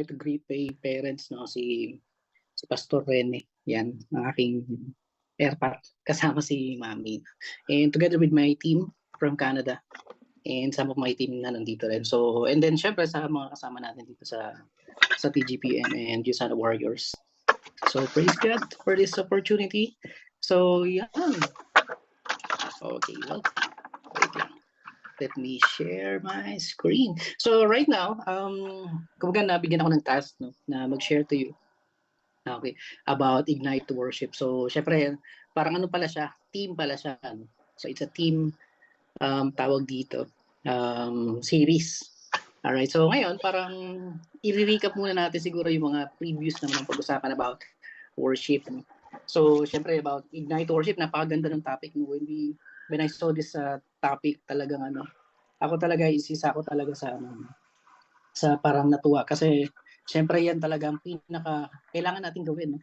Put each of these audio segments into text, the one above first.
to greet my parents, no, si Pastor Rene, yan, ang aking airpack, kasama si Mami. And together with my team from Canada, and some of my team na nandito rin. So, and then syempre sa mga kasama natin dito sa TGPN and USANA Warriors. So, praise God for this opportunity. So, yan. Okay, well, wait lang. Let me share my screen. So, right now, kumbaga nabigyan ako ng task, no, na mag-share to you. Okay, about Ignite to Worship. So, syempre, parang ano pala siya, team pala siya. No? So, it's a team, tawag dito, series. Alright, so ngayon, parang i-recap muna natin siguro yung mga previous naman ng pag-usapan about worship. No? So, syempre, about Ignite to Worship, napakaganda ng topic. No? When I saw this topic, talagang ano, ako talaga, isisa ko talaga sa parang natuwa. Kasi, syempre yan talaga ang kailangan natin gawin. No?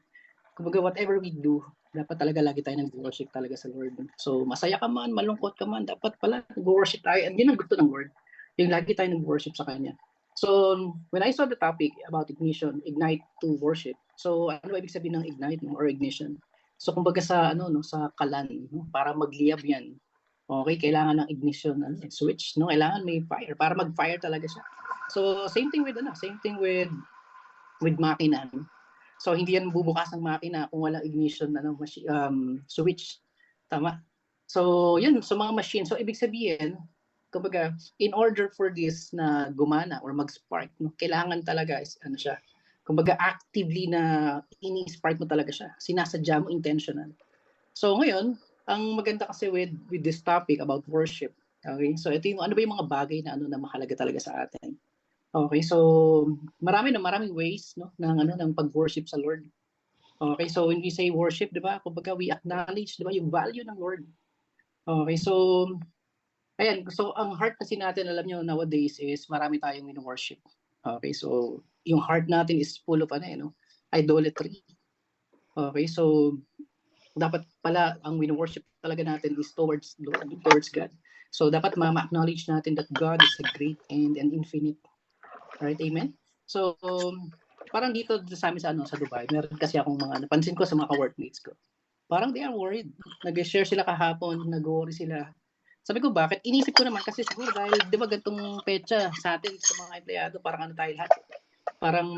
Kumbaga whatever we do, dapat talaga lagi tayo nag-worship talaga sa Lord. No? So masaya ka man, malungkot ka man, dapat pala nag-worship tayo. And yun ang gusto ng Lord. Yung lagi tayo nag-worship sa Kanya. So when I saw the topic about ignition, ignite to worship. So ano ibig sabihin ng ignite, no? Or ignition? So kumbaga sa sa kalan, no? Para magliyab yan. Okay, kailangan ng ignition, switch, no? Kailangan may fire para mag-fire talaga siya. So same thing with makina. No? So hindi yan bubukas ng makina kung walang ignition switch. Tama? So yun, sa mga machine. So ibig sabihin, kumbaga, in order for this na gumana or mag-spark, no, kailangan talaga is siya. Kumbaga actively na ini-spark mo talaga siya. Sinasadya mo, intentional. So ngayon, ang maganda kasi with this topic about worship. Okay? So ito yung ano ba yung mga bagay na na mahalaga talaga sa atin. Okay, so maraming ways, no, ng pag-worship sa Lord. Okay, so when we say worship, 'di ba? Kumbaga we acknowledge, 'di ba, yung value ng Lord. Okay, so ayan, so ang heart kasi natin, alam niyo nowadays is marami tayong worship. Okay, so yung heart natin is full of idolatry. Okay, so dapat pala ang worship talaga natin is towards God. So dapat ma-acknowledge natin that God is a great and infinite. Right, amen? So, parang dito sa amin sa Dubai, meron kasi akong mga napansin ko sa mga workmates ko. Parang they are worried. Nag-share sila kahapon, nag-worry sila. Sabi ko, bakit? Inisip ko naman kasi siguro dahil, di ba, gantong petsa sa atin, sa mga empleyado, parang tayo lahat. Parang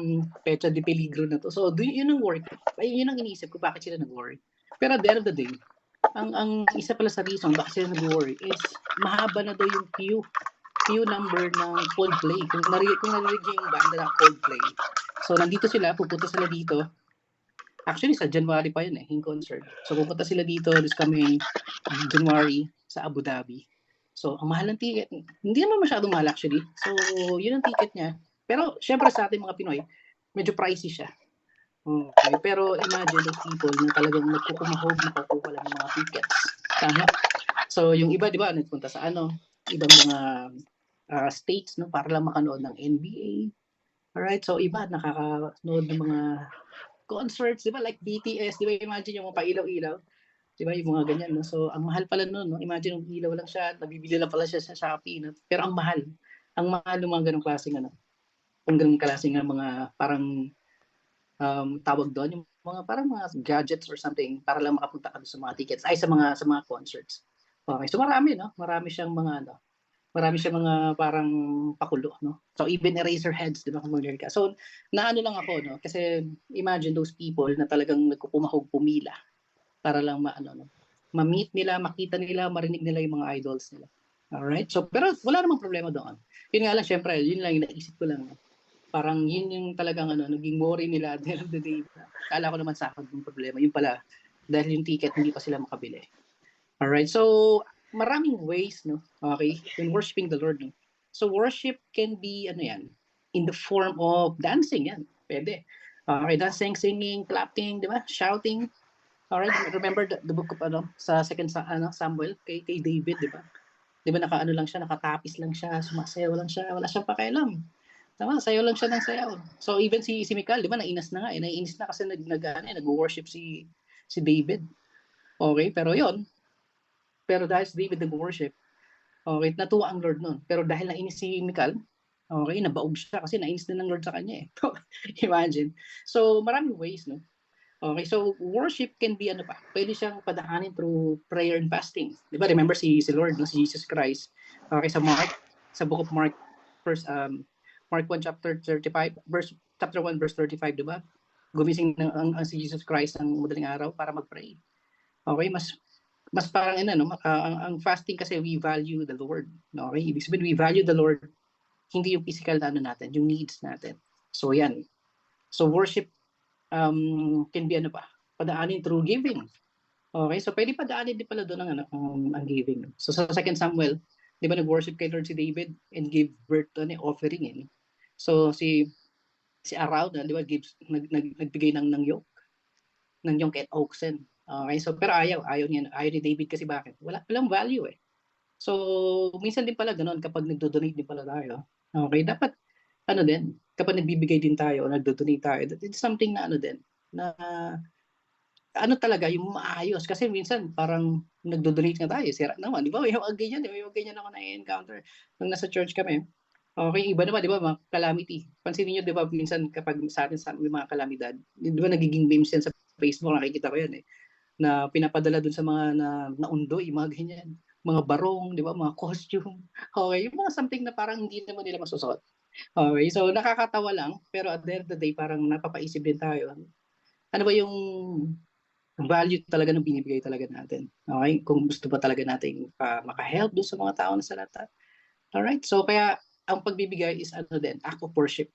petsa de peligro na to. So, yun ang worry ko. Yun ang inisip ko, bakit sila nag-worry. Pero at the end of the day, ang isa pala sa reason bakit sila nag-worry is mahaba na daw yung queue number ng Coldplay. Kung narinig yung banda ng Coldplay. So, nandito sila, pupunta sila dito. Actually, sa January pa yun yung concert. So, pupunta sila dito this coming January sa Abu Dhabi. So, ang mahal ng ticket. Hindi naman masyadong mahal actually. So, yun ang ticket niya. Pero, syempre sa ating mga Pinoy, medyo pricey siya. Okay. Pero, imagine those people na talagang nagkukumahog, nakakuha lang ng mga tickets. Tama? So, yung iba, di ba, nagpunta sa ibang mga states, no, para lang makanood ng NBA. Alright, so iba nakakanood ng mga concerts, di ba, like BTS, di ba, imagine yung mga pailaw-ilaw, di ba, yung mga ganyan, no? So ang mahal pala nun, no? Imagine yung ilaw lang siya, nabibili lang pala siya sa Shopee, no? Pero ang mahal ng mga ganong klaseng kung ganong klaseng mga parang tawag doon, yung mga parang mga gadgets or something para lang makapunta ka sa mga tickets, sa mga concerts. Okay, so marami siyang mga parang pakulo, no? So even Eraserheads, di ba, kung mag ka. So naano lang ako, no? Kasi imagine those people na talagang nagkukumahog pumila para lang ma-meet nila, makita nila, marinig nila yung mga idols nila. Alright? So pero wala namang problema doon. Yun nga lang, syempre, yun lang yung naisip ko lang. Parang yun yung talagang naging worry nila at the end of the day. Kala ko naman sa akin yung problema. Yun pala, dahil yung ticket hindi pa sila makabili. Alright? So maraming ways, no? Okay, when worshiping the Lord, no? So worship can be in the form of dancing, yan. Pwede. Okay, dancing, singing, clapping, di ba? Shouting. Alright, remember the book of sa second Samuel kay David, di ba? Di ba lang siya, nakatapis lang siya, sumasayaw lang siya, wala siyang pakialam. Tama, sayaw lang siya ng sayaw. So even si Michal, di ba, nainis na kasi nag-worship si David. Okay, pero dahil si David nag-worship, okay, natuwa ang Lord nun. Pero dahil nainis si Michal, Okay, nabaog siya kasi nainis na ng Lord sa kanya, eh. Imagine. So, maraming ways, no? Okay, so worship can be ano pa, pwede siyang padaanin through prayer and fasting. 'Di ba? Remember si Lord, no, si Jesus Christ. Okay, sa book of Mark, first Mark 1 chapter 35, chapter 1 verse 35, 'di ba? Gumising ang si Jesus Christ ng madaling araw para mag-pray. Okay, mas parang ano, no, ang fasting kasi we value the Lord. No? Okay, ibig sabihin we value the Lord, hindi yung physical na ano natin, yung needs natin. So yan. So worship can be ano pa, padaanin through giving. Okay, so pwede padaanin din pala doon ang giving. So sa 2 Samuel, di ba nag-worship kay Lord si David and give birth to an offering. Eh? So si Araud, di ba, nagbigay ng yoke at oxen. Okay, so pero ayaw ni David kasi bakit? Walang value eh. So minsan din pala ganoon kapag nagdo-donate din pala tayo. Okay, dapat ano din, kapag nagbibigay din tayo o nagdo-donate tayo, it's something na ano din, na ano talaga, yung maayos. Kasi minsan, parang nagdo-donate nga tayo, sira naman. Di ba? May mga ganyan, di ba? May mga ganyan ako na-encounter nung nasa church kami. Okay, iba naman, di ba, mga calamity. Pansinin nyo, di ba, minsan kapag sa atin may mga kalamidad, di ba nagiging memes yan sa Facebook, nakikita ko yan eh, na pinapadala dun sa mga naundoy, mga ganyan. Mga barong, di ba, mga costume. Okay, yung mga something na parang hindi naman nila masusot. Okay, so nakakatawa lang, pero at the end of the day, parang napapaisip din tayo. Ano ba yung value talaga ng binibigay talaga natin? Okay, kung gusto ba talaga nating maka-help doon sa mga tao na sa lahat. Alright, so kaya ang pagbibigay is ano din, act of worship.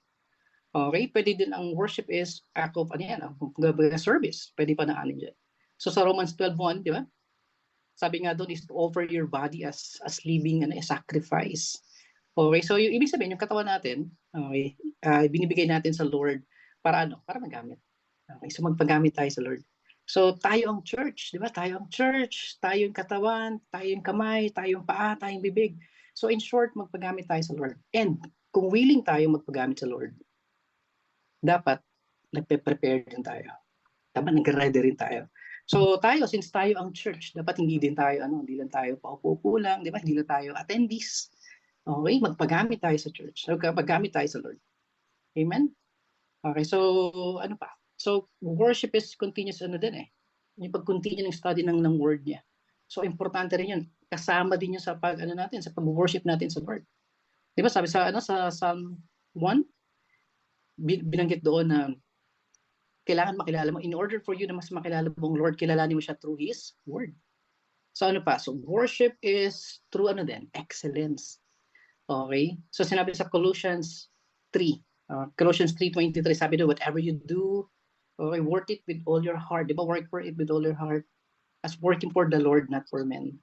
Okay, pwede din ang worship is act of ano yan, service. Pwede pa naanin dyan. So sa Romans 12:1, di ba? Sabi nga doon is to offer your body as living a sacrifice. Okay, so yung ibig sabihin, yung katawan natin, okay, binibigay natin sa Lord para ano? Para magamit. Okay, so magpagamit tayo sa Lord. So tayo ang church, di ba? Tayo ang church, tayo yung katawan, tayo yung kamay, tayo yung paa, tayo yung bibig. So in short, magpagamit tayo sa Lord. And kung willing tayo magpagamit sa Lord, dapat nagpe-prepare din tayo. Dapat nag-ready rin tayo. So tayo, since tayo ang church, dapat hindi din tayo, hindi lang tayo paupo-upo lang, di ba? Hindi lang tayo attendees. Okay, magpagamit tayo sa church. Magpagamit tayo sa Lord. Amen? Okay, so ano pa? So worship is continuous din eh. Yung pag-continue ng study ng word niya. So importante rin 'yun. Kasama din 'yun sa natin, sa pag-worship natin sa Lord. 'Di ba sabi sa sa Psalm 1, binanggit doon na kailangan makilala mo, in order for you na mas makilala mo ang Lord, kilalanin mo siya through His word. So ano pa? So worship is through excellence. Okay? So sinabi sa Colossians 3, Colossians 3:23, sabi doon, whatever you do, okay, work it with all your heart. Di ba? Work for it with all your heart as working for the Lord, not for men.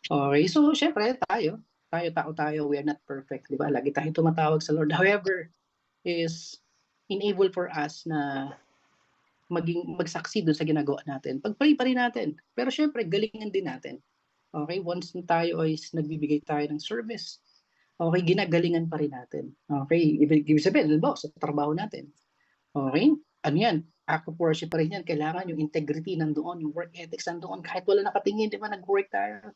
Okay, so syempre tao tayo, we are not perfect, di ba? Lagi tayong tumatawag sa Lord. However, is enable for us na mag-succeed doon sa ginagawa natin. Pag-pray pa rin natin. Pero syempre, galingan din natin. Okay, once na tayo is nagbibigay tayo ng service, okay, ginagalingan pa rin natin. Okay, ibig sabihin, halimbawa, sa trabaho natin. Okay, ano yan? Act of worship pa rin yan. Kailangan yung integrity nandoon, yung work ethics nandoon. Kahit wala nakatingin, di ba, nag-work tayo.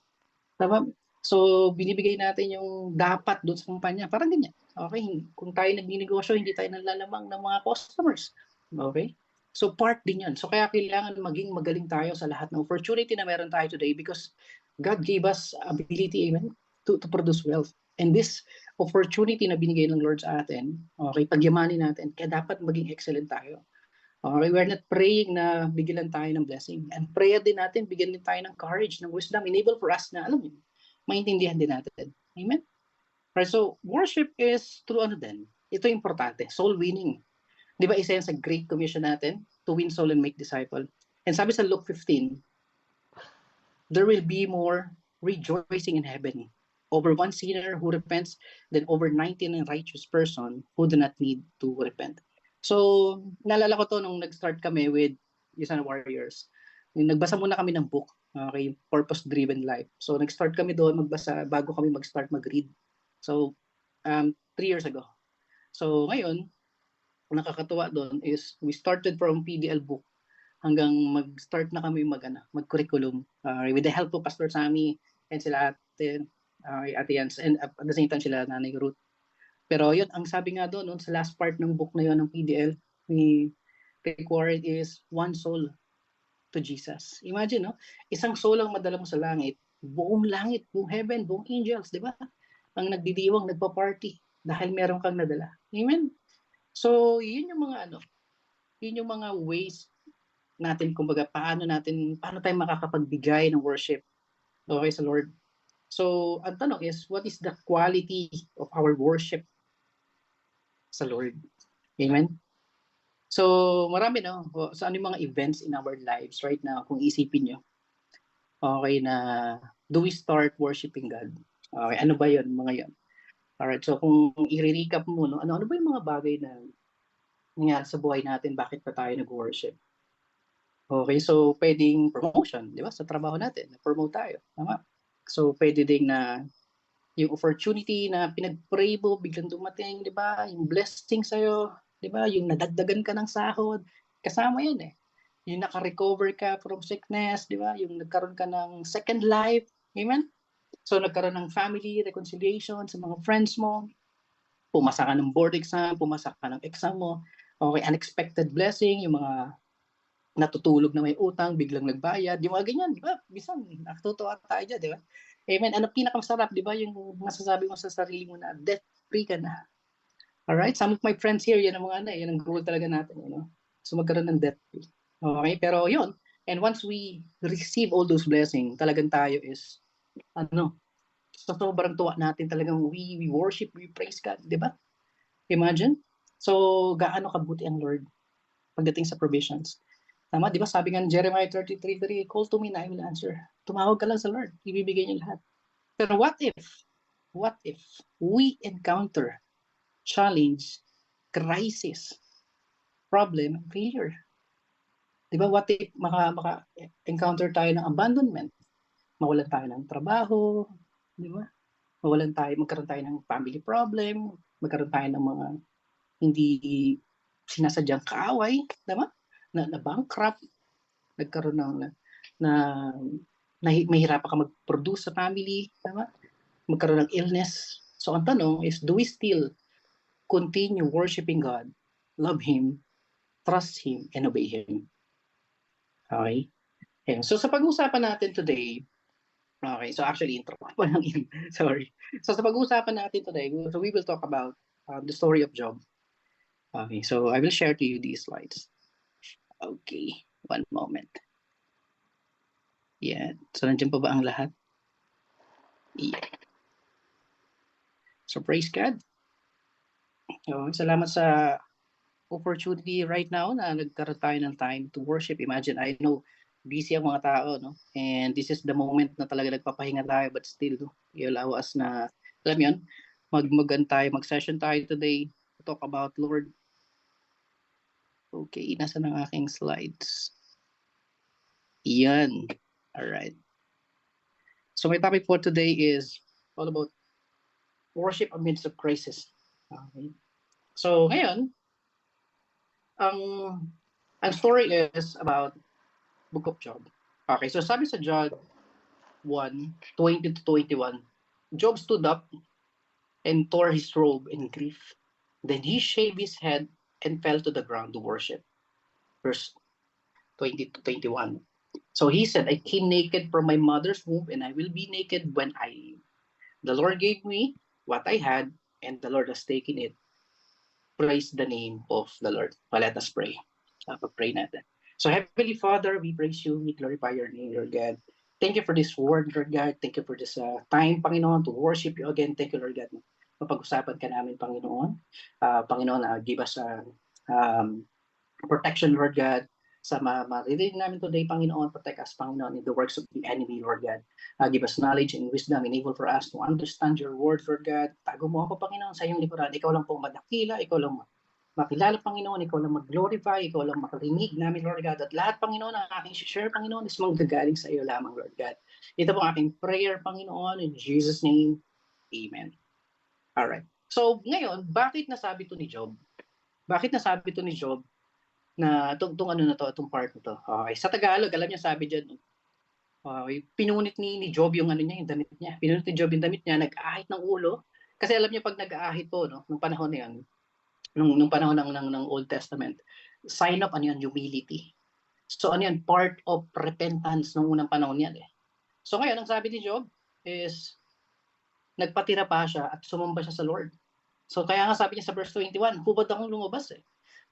Tama? So, binibigay natin yung dapat doon sa kumpanya. Parang ganyan. Okay, kung tayo nagninegosyo, hindi tayo nalalamang ng mga customers. Okay? So, part din yan. So, kaya kailangan maging magaling tayo sa lahat ng opportunity na meron tayo today because God gave us ability, amen, to produce wealth. And this opportunity na binigay ng Lord sa atin, okay, pagyamanin natin, kaya dapat maging excellent tayo. Okay, we're not praying na bigyan tayo ng blessing. And prayer din natin, bigyan din tayo ng courage, ng wisdom, enable for us na, alam mo, maintindihan din natin. Amen? Right, so, worship is through din. Ito importante, soul winning. Di ba isa yan sa Great Commission natin? To win soul and make disciple. And sabi sa Luke 15, there will be more rejoicing in heaven over one sinner who repents than over 19 righteous person who do not need to repent. So, naalala ko to nung nag-start kami with Isang Warriors. Nagbasa muna kami ng book, okay, Purpose-Driven Life. So, nag-start kami doon magbasa bago kami mag-start mag-read. So, 3 years ago. So, ngayon, nakakatuwa doon is we started from PDL book hanggang mag-start na kami mag-curriculum with the help of Pastor Sammy and sila Ate Jans, and at the same time sila Nanay Ruth. Pero yun, ang sabi nga doon, sa last part ng book na yun, ng PDL, ni required is one soul to Jesus. Imagine, no? Isang soul ang madala mo sa langit, buong heaven, buong angels, di ba? Ang nagdidiwang, nagpa-party dahil meron kang nadala. Amen? So, yun yung mga yun yung mga ways natin, kumbaga, paano tayo makakapagbigay ng worship, okay, sa Lord. So, ang tanong is, what is the quality of our worship sa Lord? Amen? So, marami, no? So, ano yung mga events in our lives right now, kung isipin nyo? Okay, na do we start worshiping God? Okay, ano ba yun, mga yun? Alright, so kung i-recap mo, no, ano ba yung mga bagay na nangyari sa buhay natin, bakit pa tayo nag-worship? Okay, so pwedeng promotion, di ba? Sa trabaho natin, na-promote tayo. Tama? So pwede ding na yung opportunity na pinag-pray mo, biglang dumating, di ba? Yung blessing sa'yo, di ba? Yung nadagdagan ka ng sahod, kasama yan eh. Yung naka-recover ka from sickness, di ba? Yung nagkaroon ka ng second life, amen? So nagkaroon ng family reconciliation sa mga friends mo, pumasa ka ng board exam, pumasa ka ng exam mo, okay, unexpected blessing, yung mga natutulog na may utang, biglang nagbayad, yung mga ganyan, di ba? Bisan, nakatutuwa tayo dyan, di ba? Amen. Ano pinakamasarap, di ba? Yung masasabi mo sa sarili mo na debt-free ka na. Alright? Some of my friends here, yan ang mga yan ang goal talaga natin, So magkaroon ng debt-free. Okay? Pero yun, and once we receive all those blessings, talagang tayo is, so sobrang tuwa natin talagang we worship, we praise God, di ba? Imagine? So, gaano kabuti ang Lord pagdating sa provisions. Tama, di ba? Sabi nga ng Jeremiah 33:3, call to me and I will answer. Tumawag ka lang sa Lord, ibibigay niya lahat. Pero what if we encounter challenge, crisis, problem, and failure? Di ba? What if maka-encounter tayo ng abandonment? Mawalan tayo ng trabaho, di ba? Magkaroon tayo ng family problem, magkaroon tayo ng mga hindi sinasadyang kaaway, diba? Na bankrupt, nagkaroon na mahirapan ka mag-produce sa family, diba? Magkaroon ng illness. So ang tanong is, do we still continue worshiping God, love Him, trust Him, and obey Him? Okay? And so sa pag-uusapan natin today, okay, so actually intro pa lang yun. Sorry. So sa pag-uusapan natin today, so we will talk about the story of Job. Okay, so I will share to you these slides. Okay, one moment. Yeah, so nandiyan pa ba ang lahat? Yeah. So praise God. So, salamat sa opportunity right now na nagkaroon tayo ng time to worship. Imagine, I know busy ang mga tao, no? And this is the moment na talaga nagpapahinga tayo, but still, i-allow us na, alam yun, mag-session tayo today to talk about Lord. Okay, nasa ng aking slides? Yan. All right. So my topic for today is all about worship amidst of crisis. Okay. So ngayon, ang story is about Book of Job. Okay, so sabi sa Job 1:20-21, Job stood up and tore his robe in grief. Then he shaved his head and fell to the ground to worship. Verse 20-21. So he said, I came naked from my mother's womb, and I will be naked when I leave. The Lord gave me what I had, and the Lord has taken it. Praise the name of the Lord. Well, let us pray. Pag-pray natin. So Heavenly Father, we praise you, we glorify your name, Lord God. Thank you for this word, Lord God. Thank you for this time, Panginoon, to worship you again. Thank you, Lord God. Mapag-usapan ka namin, Panginoon. Panginoon, give us protection, Lord God, sa maririnig namin today, Panginoon. Protect us, Panginoon, in the works of the enemy, Lord God. Give us knowledge and wisdom, enable for us to understand your word, Lord God. Tago mo ako, Panginoon, sa iyong likuran. Ikaw lang po madakila, ikaw lang makilala, Panginoon, ikaw lang mag-glorify, ikaw lang makarinig namin, Lord God. At lahat, Panginoon, ang aking share, Panginoon, is manggagaling sa iyo lamang, Lord God. Ito po ang aking prayer, Panginoon, in Jesus' name, Amen. Alright. So, ngayon, bakit nasabi to ni Job? Bakit nasabi to ni Job na itong part na to? Okay. Sa Tagalog, alam niya, sabi dyan, pinunit ni Job yung damit niya. Pinunit ni Job yung damit niya, nag-ahit ng ulo, Kasi alam niyo pag nag-aahit po, no, nung panahon na yan, nung panahon ng Old Testament, sign of ano yan, humility. So ano yan, part of repentance nung unang panahon yan eh. So ngayon, ang sabi ni Job is, nagpatira pa siya at sumamba siya sa Lord. So kaya nga sabi niya sa verse 21, hubad akong lumabas eh.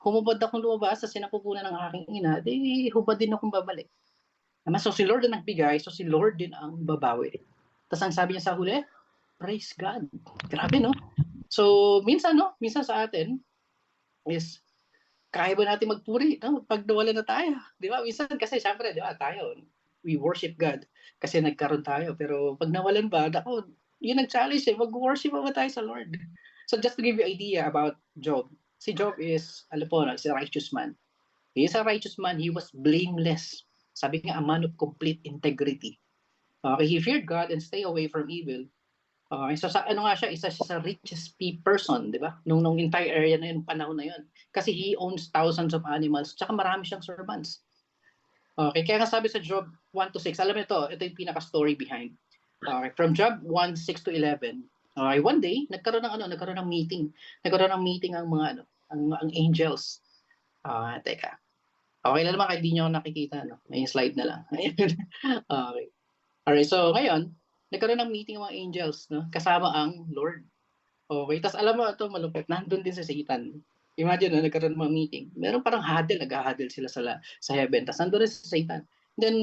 Humubad akong lumabas sa sinapupunan ng aking ina, di hubad din akong babalik. So si Lord ang nagbigay, so si Lord din ang babawi. Tapos ang sabi niya sa huli, praise God. Grabe, no? So, minsan, no? Minsan sa atin is, kaya ba natin magpuri, no? Pag nawala na tayo. Di ba? Minsan kasi, syempre, di ba, tayo, we worship God kasi nagkaroon tayo. Pero pag nawalan ba, ako, yun nag-challenge eh, mag-worship ba tayo sa Lord? So, just to give you idea about Job. Si Job is, alam po, is a righteous man. He is a righteous man. He was blameless. Sabi nga, a man of complete integrity. Okay, he feared God and stay away from evil. Okay, so sa ano nga siya, isa siya sa richest person, di ba? Nung entire area na yun, panahon na yun. Kasi he owns thousands of animals, tsaka marami siyang servants. Okay, kaya nga sabi sa Job 1 to 6, alam mo ito yung pinaka-story behind. Okay, from Job 1, 6 to 11, okay, one day, nagkaroon ng meeting. Nagkaroon ng meeting ang mga ang angels. Teka. Okay na naman kahit di nyo nakikita, no? May slide na lang. Okay. Alright, so ngayon, nagkaroon ng meeting ng mga angels, no? Kasama ang Lord. Okay, tapos alam mo ito, malupit, nandun din si Satan. Imagine, no, nagkaroon ng mga meeting. Meron parang huddle, nag-huddle sila sa heaven. Tapos nandun rin si Satan. Then,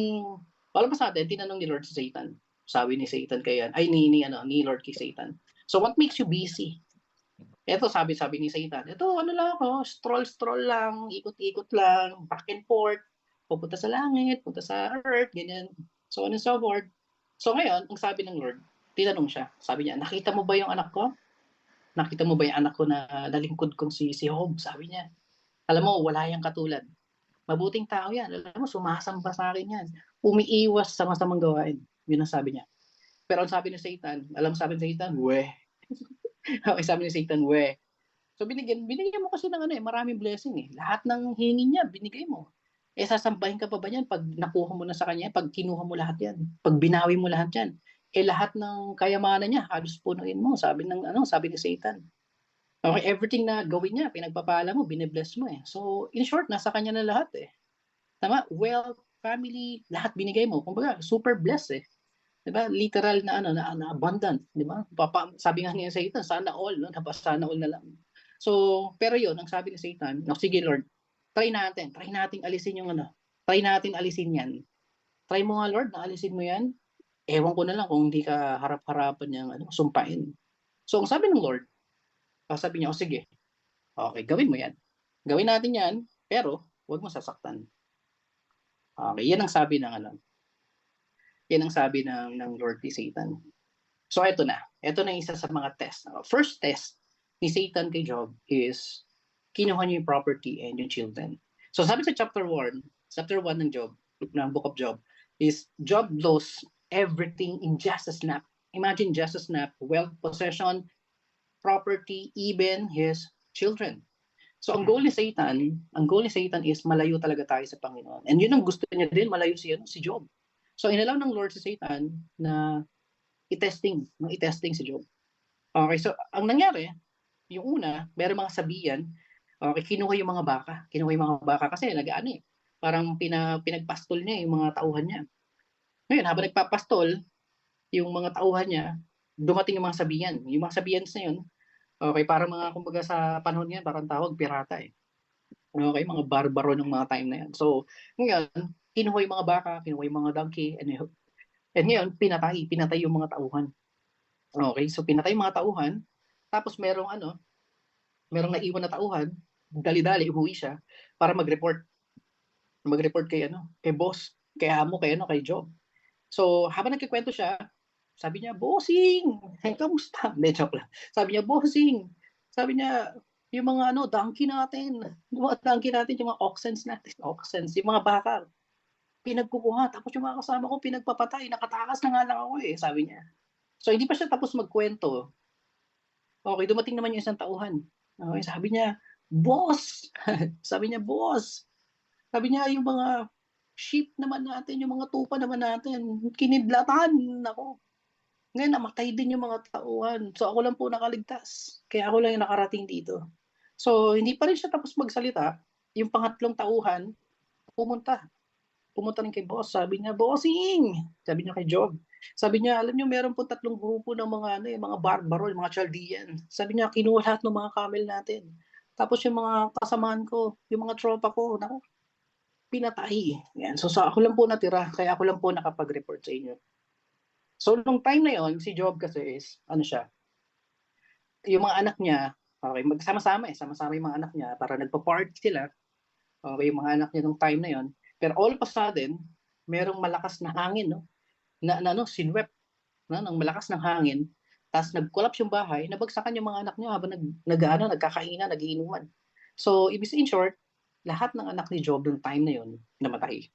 wala pa sa atin, tinanong ni Lord si Satan. Sabi ni Satan kay ni Lord kay Satan. So what makes you busy? Ito, sabi ni Satan, ito, ano lang ako, stroll lang, ikot-ikot lang, back and forth, pupunta sa langit, punta sa earth, ganyan, so on and so forth. So ngayon, ang sabi ng Lord, tinanong siya, sabi niya, nakita mo ba yung anak ko? Nakita mo ba yung anak ko na nalingkod kong si Job? Sabi niya, alam mo, wala yang katulad. Mabuting tao yan. Alam mo, sumasamba sa akin yan. Umiiwas sa masamang gawain. Yun ang sabi niya. Pero ang sabi ni Satan, alam mo sabi ni Satan, weh. Okay, sabi ni Satan, weh. So binigyan mo kasi ng maraming blessing eh. Lahat ng hingin niya, binigay mo. Eh sasambahin ka pa ba niyan pag nakuha mo na sa kanya, pag kinuha mo lahat yan, pag binawi mo lahat yan. Eh lahat ng kayamanan niya, halos punuin mo, sabi ni Satan. Okay, everything na gawin niya, pinagpapala mo, binibless mo eh. So in short, nasa kanya na lahat eh. Tama? Wealth, family, lahat binigay mo. Kumbaga, super blessed eh. 'Di ba? Literal na na abundant, 'di ba? Sabi nga niya sa Satan, sana all, no? Sana all na lang. So, pero 'yon, ang sabi ni Satan, no, sige Lord, try nating alisin yung try natin alisin 'yan. Try mo nga Lord, na alisin mo 'yan. Ewan ko na lang kung hindi ka harap-harapan niyang sumpain. So, ang sabi ng Lord, sabi niya, o sige, okay, gawin mo 'yan. Gawin natin 'yan, pero huwag mo sasaktan. Okay, 'yan ang sabi ng Lord kay Satan. So ito na isa sa mga test. First test ni Satan kay Job is kinuha niya yung property and yung children. So sabi sa chapter 1 ng Job, ng book of Job, is Job lost everything in just a snap. Imagine just a snap, wealth, possession, property, even his children. So ang goal ni Satan is malayo talaga tayo sa Panginoon. And yun ang gusto niya din, malayo si Job. So inalaw ng Lord si Satan na i-testing si Job. Okay, so ang nangyari, yung una, meron mga sabihan, okay, kinuha yung mga baka kasi parang pinagpastol niya yung mga tauhan niya. Ngayon, habang nagpapastol, yung mga tauhan niya, dumating yung mga sabihan. Yung mga sabihan na yun, okay, parang kumbaga sa panahon niya, parang tawag, pirata eh. Okay, mga barbaro ng mga time na yan. So, ngayon, kinuha yung mga baka, kinuha yung mga donkey, and ngayon, pinatay yung mga tauhan. Okay, so pinatay yung mga tauhan, tapos merong naiwan na tauhan, dali-dali umuwi siya para mag-report kay boss, kay amo, kay Job. So, habang nagkikwento siya, sabi niya, "Bossing, kamusta?" Hindi, joke lang. Sabi niya, "Bossing." Sabi niya, "Yung mga donkey natin, yung mga oxens natin, yung mga baka, pinagkukuha, tapos yung mga kasama ko pinagpapatay, nakatakas na nga lang ako eh," sabi niya. So hindi pa siya tapos magkwento. Okay, dumating naman yung isang tauhan. Okay, sabi niya, "Boss." Sabi niya, "Boss." Sabi niya, "Yung mga sheep naman natin, yung mga tupa naman natin, kinidlatan." Nako. Ngayon, namatay din yung mga tauhan. So, ako lang po nakaligtas. Kaya ako lang yung nakarating dito. So, hindi pa rin siya tapos magsalita. Yung pangatlong tauhan, pumunta. Pumunta rin kay boss. Sabi niya, bossing! Sabi niya kay Job. Sabi niya, alam niyo, meron po 3 grupo ng mga, mga barbaro, yung mga Chaldean. Sabi niya, kinuha lahat ng mga camel natin. Tapos yung mga kasamahan ko, yung mga tropa ko, naku, pinatay. Yan. So, ako lang po natira. Kaya ako lang po nakapag-report sa inyo. So, nung time na yon si Job kasi is, ano siya, yung mga anak niya, okay, magsama-sama sama-sama yung mga anak niya, para nagpa-party sila, okay, yung mga anak niya nung time na yon. Pero all of a sudden, merong malakas na hangin, no? Sinwep, no? Ng malakas ng hangin, tapos nag-collapse yung bahay, nabagsakan yung mga anak niya habang nagkakainan, nagiinuman. So, ibig in short, lahat ng anak ni Job nung time na yon namatay.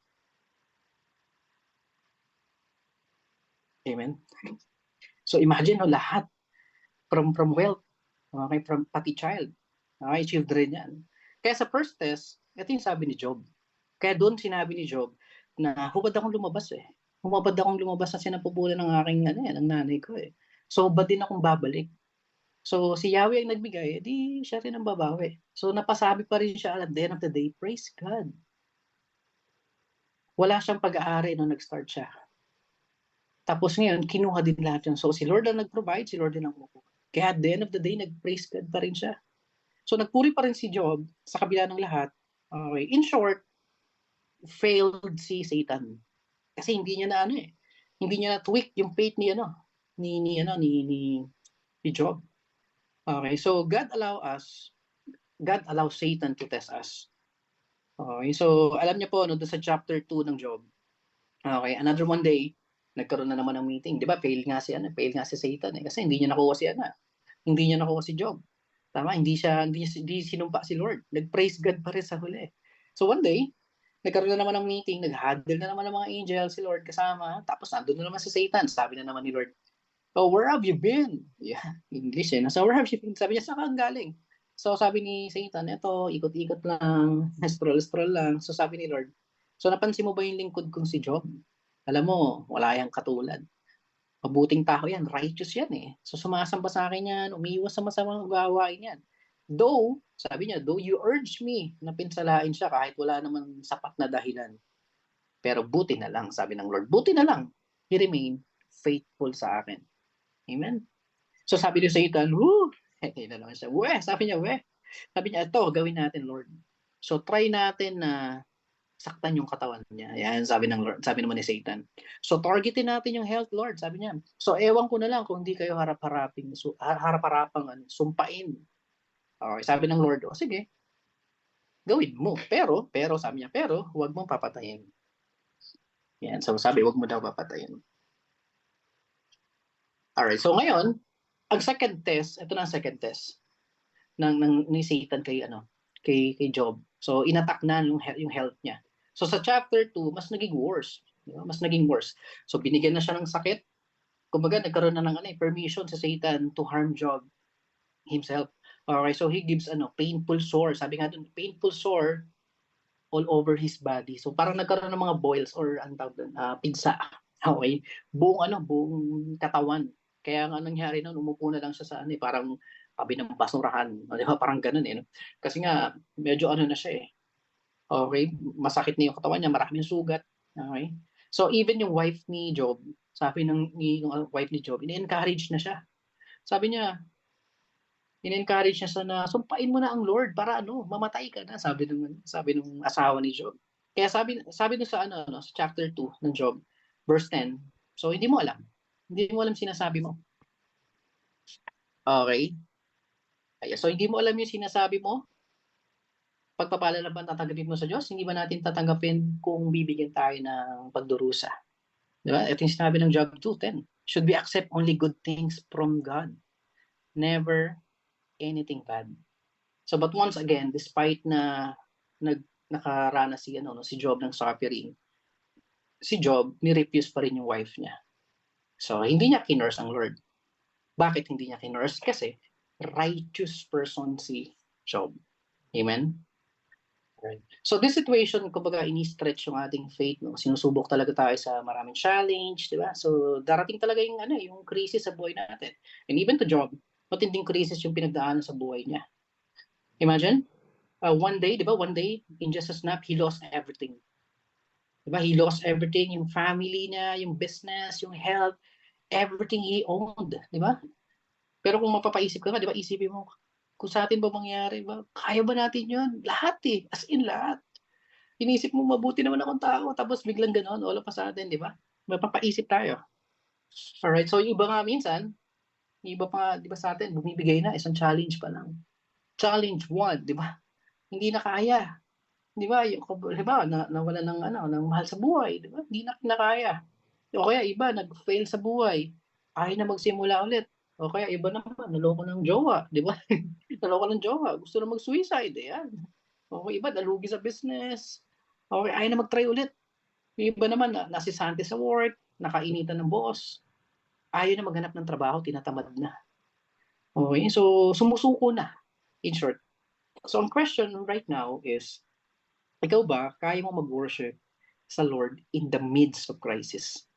Amen? So, imagine, no, lahat, from wealth, okay, from pati child, okay, children yan. Kaya sa first test, ito yung sabi ni Job. Kaya doon sinabi ni Job na hubad akong lumabas eh. Humabad akong lumabas na sinapupunan ng aking ng nanay ko eh. So, ba't din akong babalik? So, si Yahweh ang nagbigay, di siya rin ang babawi. So, napasabi pa rin siya at the end of the day, praise God. Wala siyang pag-aari nung nag-start siya. Tapos ngayon, kinuha din lahat yun. So, si Lord ang nag-provide, si Lord din ang kumukuha. Kaya at the end of the day, nag-praise God pa rin siya. So, nagpuri pa rin si Job sa kabila ng lahat. Okay. In short, failed si Satan. Kasi hindi niya na hindi niya na tweak yung faith ni ni Job. Okay, so God allows Satan to test us. Okay, so alam niyo po doon sa chapter 2 ng Job. Okay, another one day nagkaroon na naman ng meeting, 'di ba? Fail nga si Satan kasi hindi niya nakuha hindi niya nakuha si Job. Tama, hindi sinumpa si Lord. Nag-praise God pa rin sa huli. So one day, nagkaroon na naman ng meeting, nag-huddle na naman ng mga angels si Lord kasama, tapos nandun na naman si Satan. Sabi na naman ni Lord, oh, where have you been? Yeah, English eh. So, where have you been? Sabi niya, saan ka galing? So, sabi ni Satan, eto, ikot-ikot lang, stroll-stroll lang. So, sabi ni Lord, so napansin mo ba yung lingkod kong si Job? Alam mo, wala yang katulad. Mabuting tao yan, righteous yan eh. So, sumasamba sa akin yan, umiiwas sa masamang gawain yan. Though, sabi niya, though you urge me na pinsalain siya kahit wala naman sapat na dahilan. Pero buti na lang, sabi ng Lord, buti na lang, he remained faithful sa akin. Amen? So sabi ni Satan, woo! Naman siya, sabi niya, sabi niya, ito, gawin natin, Lord. So try natin na saktan yung katawan niya. Yan, sabi ng Lord, sabi naman ni Satan. So targetin natin yung health, Lord, sabi niya. So ewan ko na lang kung hindi kayo harap-harapang sumpain. Okay, sabi ng Lord, sige, gawin mo. Pero, sabi niya, huwag mong papatayin. Yan, so sabi, huwag mo daw papatayin. Alright, so ngayon, ang second test, ito na ang second test ni Satan kay Job. So inattack na yung health niya. So sa chapter 2, mas naging worse, mas naging worse. So binigyan na siya ng sakit. Kumbaga nagkaroon na ng permission sa Satan to harm Job himself. Okay, so he gives painful sore. Sabi nga doon, painful sore all over his body. So parang nagkaroon ng mga boils or pigsa. Okay, buong katawan. Kaya ang nangyari noon, umupo na lang siya sa parang tabi ng basurahan. Di ba? Parang ganun eh. No? Kasi nga, medyo na siya eh. Okay? Masakit na yung katawan niya, maraming sugat. Okay? So even yung wife ni Job, sabi yung wife ni Job, ini-encourage na siya. Sabi niya, in-encourage niya na sumpain mo na ang Lord para mamatay ka na, sabi ng asawa ni Job. Kaya sabi no sa sa chapter 2 ng Job, verse 10. So hindi mo alam sinasabi mo. Okay? So hindi mo alam yung sinasabi mo. Pagpapala na ba tatanggapin mo sa Diyos? Hindi ba natin tatanggapin kung bibigyan tayo ng pagdurusa? Di ba? Ito yung sinabi ng Job 2:10. Should we accept only good things from God? Never anything bad. So but once again, despite na nakaranas si Job ng suffering, si Job ni-refuse pa rin yung wife niya. So hindi niya kinurse ang Lord. Bakit hindi niya kinurse? Kasi righteous person si Job. Amen? Right. So this situation, kumbaga, ini-stretch yung ating faith, no? Sinusubok talaga tayo sa maraming challenge, di ba? So darating talaga yung ano, yung crisis sa buhay natin. And even to Job, matinding crisis yung pinagdaanan sa buhay niya. Imagine, one day, di ba? One day, in just a snap, he lost everything. Di ba? He lost everything, yung family niya, yung business, yung health, everything he owned, di ba? Pero kung mapapaisip ka nga, di ba, isipin mo, kung sa atin ba mangyari, ba, kaya ba natin yun? Lahat eh, as in lahat. Inisip mo, mabuti naman akong tao, tapos biglang gano'n, all of a sudden, di ba? Mapapaisip tayo. Alright, so yung iba nga minsan, yung iba pa, di ba sa atin, bumibigay na, isang challenge pa lang. Challenge 1, di ba? Hindi na kaya. Di ba? Yung, di ba, nawala ng, ano, ng mahal sa buhay, di ba? Hindi na kinakaya. O kaya iba, nag-fail sa buhay. Ayaw na magsimula ulit. O kaya iba naman, naloko ng jowa, di ba? Naloko ng jowa, gusto na mag-suicide, yan. O iba, nalugi sa business. O ayaw na mag-try ulit. Yung iba naman, nasisante sa work, nakainitan ng boss. Ayaw na maghanap ng trabaho, tinatamad na. Okay, so sumusuko na, in short. So ang question right now is, ikaw ba, kaya mo mag-worship sa Lord in the midst of crisis?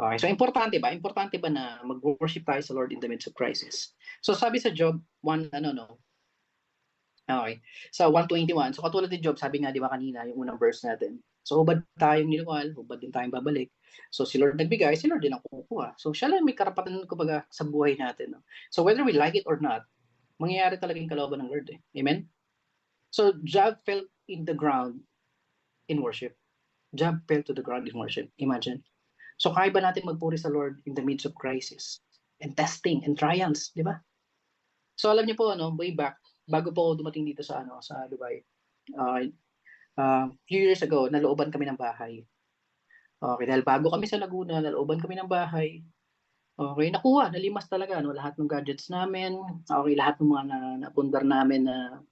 Okay, so importante ba? Importante ba na mag-worship tayo sa Lord in the midst of crisis? So sabi sa Job 1, ano no? Okay. So 121. So katulad ni Job, sabi nga di ba kanina, yung unang verse natin. So hubad tayong niluwal, hubad din tayong babalik. So si Lord nagbigay, si Lord din ang kukuha. So siya lang may karapatan kumbaga sa buhay natin. No? So whether we like it or not, mangyayari talaga yung kalooban ng Lord. Eh. Amen? So Job fell in the ground in worship. Job fell to the ground in worship. Imagine. So kaya ba natin magpuri sa Lord in the midst of crisis and testing and trials, di ba? So alam niyo po ano, way back bago po ako dumating dito sa ano sa Dubai. Few years ago, nalooban kami ng bahay. Okay, dahil bago kami sa Laguna, nalooban kami ng bahay. Okay, nakuha, nalimas talaga no, lahat ng gadgets namin. Okay, lahat ng mga napundar namin na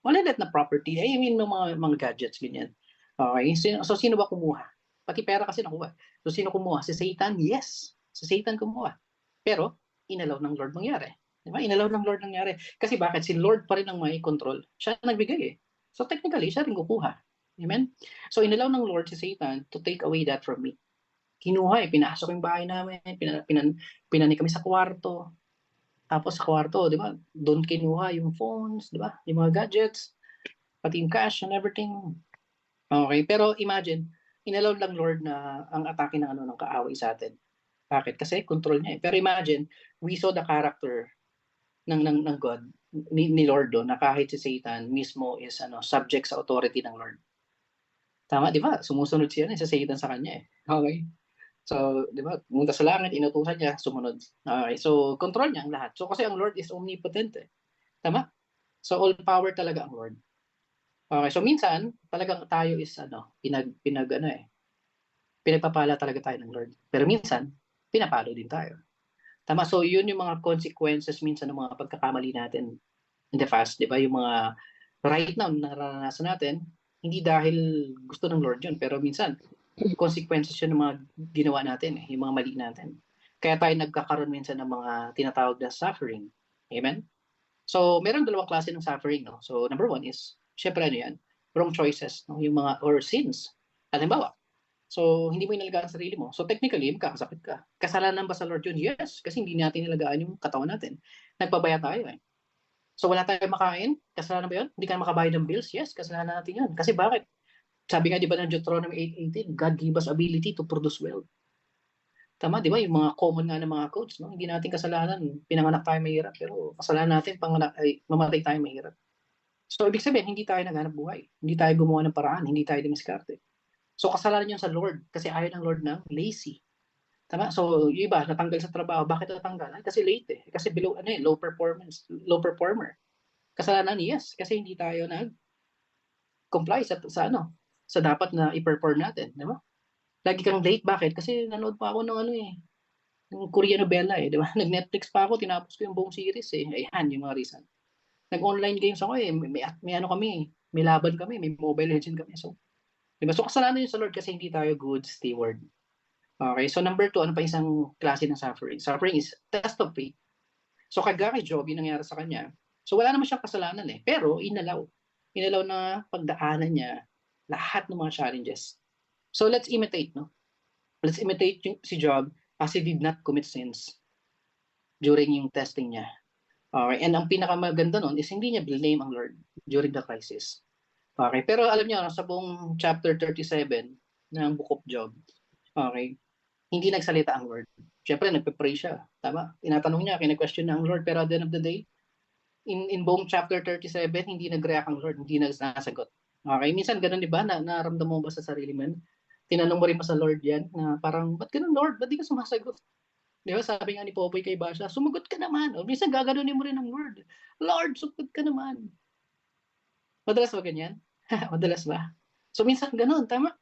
maliit na property. I mean, mga gadgets ganyan. Okay, so sino ba kumuha? Pati pera kasi nakuha. So sino kumuha? Si Satan? Yes. Si Satan kumuha. Pero inalaw ng Lord mangyari. Di ba? Inalaw ng Lord nangyari. Kasi bakit? Si Lord pa rin ang may control. Siya nagbigay eh. So technically, siya rin kukuha. Amen? So inalaw ng Lord si Satan to take away that from me. Kinuha eh. Pinasok yung bahay namin. Pinani kami sa kwarto. Tapos sa kwarto, di ba? Doon kinuha yung phones, di ba? Yung mga gadgets. Pati yung cash and everything. Okay, pero imagine, inalaw lang Lord na ang atake ng ano ng kaaway sa atin. Bakit? Kasi control niya eh. Pero imagine, we saw the character ng God ni Lord do na kahit si Satan mismo is ano subject sa authority ng Lord. Tama, di ba? Sumusunod siya sa Satan sa kanya eh. Okay? So, di ba? Pumunta sa langit, inutusan niya, sumunod. Okay, so control niya ang lahat. So kasi ang Lord is omnipotent eh. Tama? So all power talaga ang Lord. Okay, so minsan talagang tayo is ano, pinagpapala talaga tayo ng Lord. Pero minsan, pinapalo din tayo. Tama, so yun yung mga consequences minsan ng mga pagkakamali natin in the past, di ba? Yung mga right now na naranasan natin, hindi dahil gusto ng Lord yun, pero minsan, consequences yun ng mga ginawa natin, yung mga mali natin. Kaya tayo nagkakaroon minsan ng mga tinatawag na suffering. Amen? So, meron dalawang klase ng suffering, no? So, number one is, syempre ano yan? Wrong choices, no? Yung mga, or sins. Halimbawa, so hindi mo inalagaan ang sarili mo. So technically, magkakasakit ka. Kasalanan ba sa Lord yun? Yes, kasi hindi natin inalagaan yung katawan natin. Nagpabaya tayo eh. So wala tayong makain? Kasalanan ba yun? Hindi ka na makabayad ng bills? Yes, kasalanan natin yun. Kasi bakit? Sabi nga di ba ng Deuteronomy 8:18, God gave us ability to produce wealth. Tama, di ba? Yung mga common nga ng mga coach, no? Hindi natin kasalanan. Pinanganak tayo mahirap, pero kasalanan natin, mamatay tayo mahirap. So, ibig sabihin, hindi tayo naghanap buhay. Hindi tayo gumawa ng paraan. Hindi tayo dumiskarte. So, kasalanan yun sa Lord. Kasi ayaw ng Lord ng lazy. Tama? So, yung iba, natanggal sa trabaho. Bakit natanggal? Kasi late eh. Kasi below, low performance, low performer. Kasalanan, yes. Kasi hindi tayo nag-comply sa dapat na i-perform natin. Di ba? Lagi kang late. Bakit? Kasi nanood pa ako ng ng Korean novela eh. Di ba? Nag-Netflix pa ako, tinapos ko yung buong series eh. Ayan, yung mga reason. Nag-online games ako eh. May ano kami, may laban kami, may Mobile Legend kami. So, diba? So, kasalanan yun sa Lord kasi hindi tayo good steward. Okay, so number 2, ano pa isang klase ng suffering? Suffering is test of faith. So, kay Job, yung nangyari sa kanya. So, wala naman siyang kasalanan eh. Pero, inalaw. inalaw na pagdaanan niya lahat ng mga challenges. So let's imitate, no? Let's imitate si Job as he did not commit sins during yung testing niya. Okay, and ang pinakamaganda nun is hindi niya blame ang Lord during the crisis. Okay, pero alam niyo, sa buong chapter 37 ng Book of Job, okay, hindi nagsalita ang Lord. Siyempre, nagpe-pray siya. Tama? Tinatanong niya, kina-question na ang Lord, pero at the end of the day, in buong chapter 37, hindi nag-react ang Lord, hindi nasagot. Okay, minsan ganun, di ba? Naramdam mo ba sa sarili mo? Tinanong mo rin ba sa Lord yan? Na parang, ba't ganun Lord? Ba't di ka sumasagot? Di ba, sabi nga ni Popoy kay Basha, sumagot ka naman. O minsan gaganunin mo rin ang Lord. Lord, sumagot ka naman. Madalas ba ganyan? Madalas ba? So minsan ganun, tama?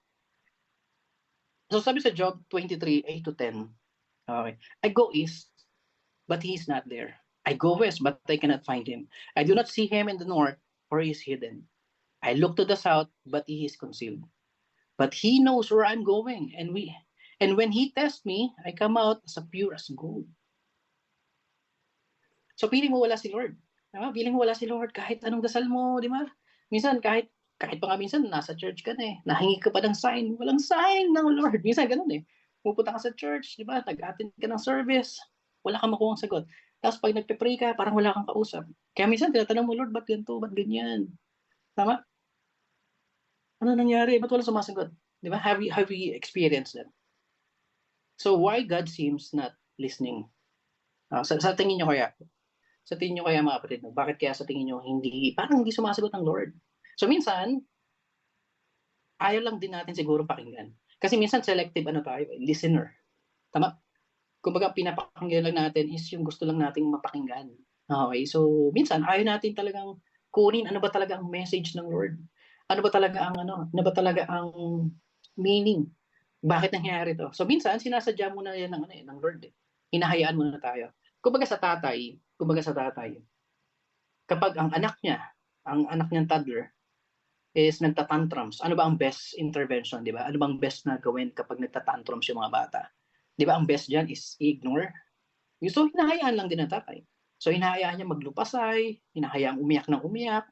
So sabi sa Job 23, 8 to 10, okay, I go east, but he is not there. I go west, but I cannot find him. I do not see him in the north, for he is hidden. I look to the south, but he is concealed. But he knows where I'm going, and when he tests me, I come out as pure as gold. So feeling mo wala si Lord. Diba? Feeling mo wala si Lord kahit anong dasal mo, di ba? Minsan kahit pa nga minsan nasa church ka na eh, nahingi ka pa ng sign, walang sign ng Lord. Minsan ganun eh. Pupunta ka sa church, di ba? Nag-attend ka ng service, wala kang makuhang sagot. Tapos pag nagpe-pray ka, parang wala kang kausap. Kaya minsan tinatanong mo, Lord, ba't ganito? Ba't ganyan? Tama? Ano nangyari? Ba't wala sumasagot? Di ba? Have we experienced that? So why God seems not listening? Sa tingin nyo kaya? Sa tingin nyo kaya mga kapatid, bakit kaya sa tingin nyo parang hindi sumasagot ng Lord? So minsan, ayaw lang din natin siguro pakinggan. Kasi minsan selective tayo, listener. Tama? Kumbaga pinapakinggan lang natin is yung gusto lang nating mapakinggan. Okay, so minsan ayaw natin talagang kunin ano ba talaga ang message ng Lord. Ano ba talaga ang meaning? Bakit nangyayari to? So minsan sinasadya mo na yan ng Lord. Hinahayaan mo na tayo. Kumbaga sa tatay, kapag ang anak niyang toddler, is nagtatantrums, ano ba ang best intervention, di ba? Ano bang best na gawin kapag nagtatantrums yung mga bata? Di ba ang best dyan is ignore? So, hinahayaan lang din ng tatay. So, hinahayaan niya maglupasay, hinahayaan umiyak ng umiyak,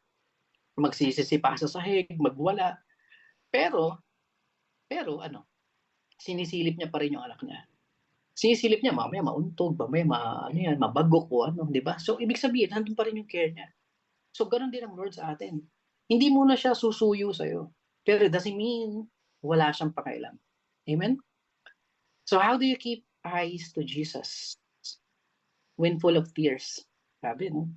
magsisisi pa sa sahig, magwala. Pero, sinisilip niya pa rin yung anak niya. Sinisilip niya, mamaya mauntog, mamaya mabagok o ano, di ba? So, ibig sabihin, nandun pa rin yung care niya. So, ganun din ang Lord sa atin. Hindi muna siya susuyo sa'yo. Pero it doesn't mean wala siyang pakailan. Amen? So how do you keep eyes to Jesus when full of tears? Sabi, no?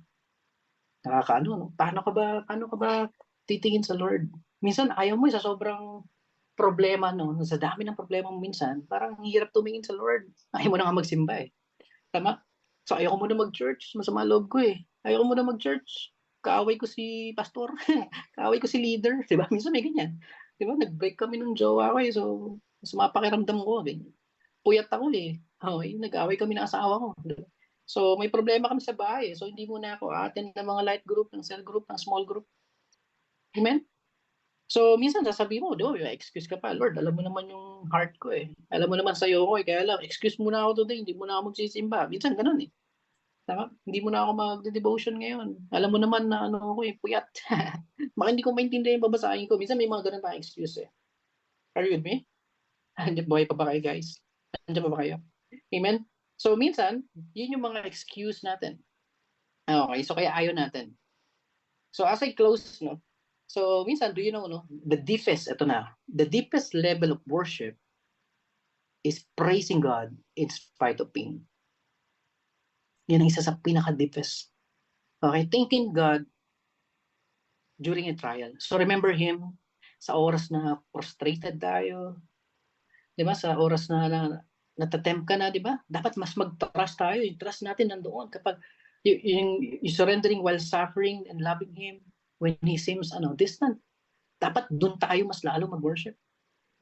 Nakakaano, no? Paano ka ba titingin sa Lord? Minsan, ayaw mo sa sobrang problema, no? Sa dami ng problema mo minsan, parang hirap tumingin sa Lord. Ayaw mo na nga magsimba eh. Tama? So ayaw ko muna mag-church. Masama loob ko eh. Ayaw ko muna mag-church. Kaaway ko si pastor, kaaway ko si leader, di ba? Minsan may ganyan. Di ba? Nag-break kami ng jowa ko eh, so mas pakiramdam ko, ganyan. Puyat ako eh. Okay, nag-away kami ng asawa ko. Diba? So may problema kami sa bahay, so hindi muna ako attend ng mga light group, ng cell group, ng small group. Amen? So minsan sasabihin mo, excuse ka pa, Lord, alam mo naman yung heart ko eh. Alam mo naman sa'yo ko eh, kaya lang, excuse muna ako today, hindi muna ako magsisimba. Minsan ganun eh. Tama? Hindi mo na ako mag-devotion ngayon. Alam mo naman na ano ako eh, puyat. Baka hindi ko maintindihan yung babasahin ko. Minsan may mga ganun tayong excuse eh. Are you with me? Andiyan buhay pa ba kayo guys? Andiyan pa ba kayo? Amen? So minsan, yun yung mga excuse natin. Okay, so kaya ayaw natin. So as I close, no? So minsan, do you know, no? The deepest level of worship is praising God in spite of pain. Yan ang isa sa pinaka-deepest. Okay, thanking God during a trial. So remember Him sa oras na frustrated tayo, di ba? Sa oras na natatempt ka na, di ba? Dapat mas mag-trust tayo. Yung trust natin nandoon kapag yung surrendering while suffering and loving Him when He seems distant. Dapat dun tayo mas lalo mag-worship.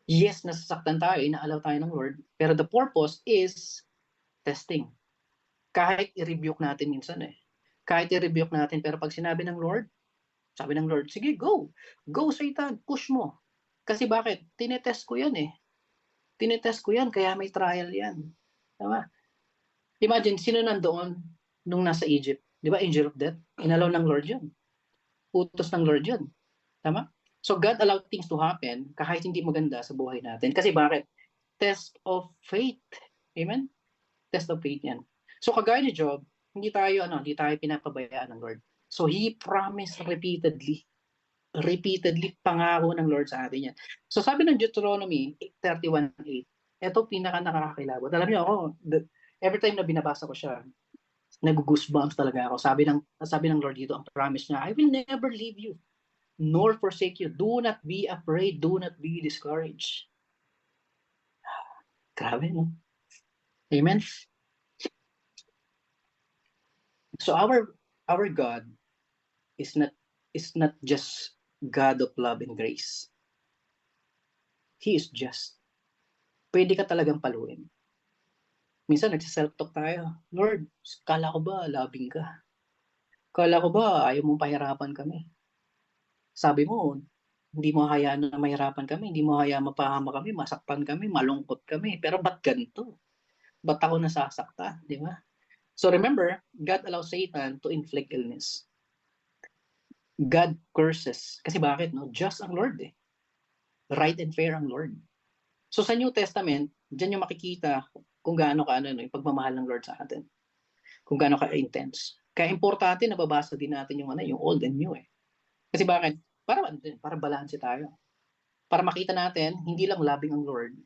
Yes, nasasaktan tayo, inaalaw tayo ng Lord, pero the purpose is testing. Kahit i-rebuke natin minsan eh. Kahit i-rebuke natin, pero pag sinabi ng Lord, sabi ng Lord, sige, go. Go, Satan, push mo. Kasi bakit? Tinetest ko yan eh. Tinetest ko yan, kaya may trial yan. Tama? Imagine, sino nandoon nung nasa Egypt? Di ba, angel of death? Inalaw ng Lord yun. Utos ng Lord yun. Tama? So God allowed things to happen kahit hindi maganda sa buhay natin. Kasi bakit? Test of faith. Amen? Test of faith yan. So kagaya ni Job, hindi tayo pinapabayaan ng Lord. So He promised repeatedly pangako ng Lord sa atin yan. So sabi ng Deuteronomy 31:8, ito pinaka nakakakilabot. Alam niyo ako, every time na binabasa ko siya, nag-goosebumps talaga ako. Sabi ng Lord dito, ang promise niya, I will never leave you nor forsake you. Do not be afraid, do not be discouraged. Grabe, no? Amen. So our God is not just God of love and grace. He is just. Pwede ka talagang paluin. Minsan nagsa-self-talk tayo. Lord, kala ko ba loving ka? Kala ko ba ayaw mong pahirapan kami? Sabi mo, hindi mo hayaan na mahirapan kami, hindi mo hayaan mapahama kami, masaktan kami, malungkot kami. Pero ba't ganito? Ba't ako nasasaktan? Di ba? So remember, God allows Satan to inflict illness. God curses. Kasi bakit? No? Just ang Lord eh. Right and fair ang Lord. So sa New Testament, dyan yung makikita kung gaano ka yung pagmamahal ng Lord sa atin. Kung gaano ka intense. Kaya importante na babasa din natin yung Old and New eh. Kasi bakit? Para balanse tayo. Para makita natin, hindi lang loving ang Lord,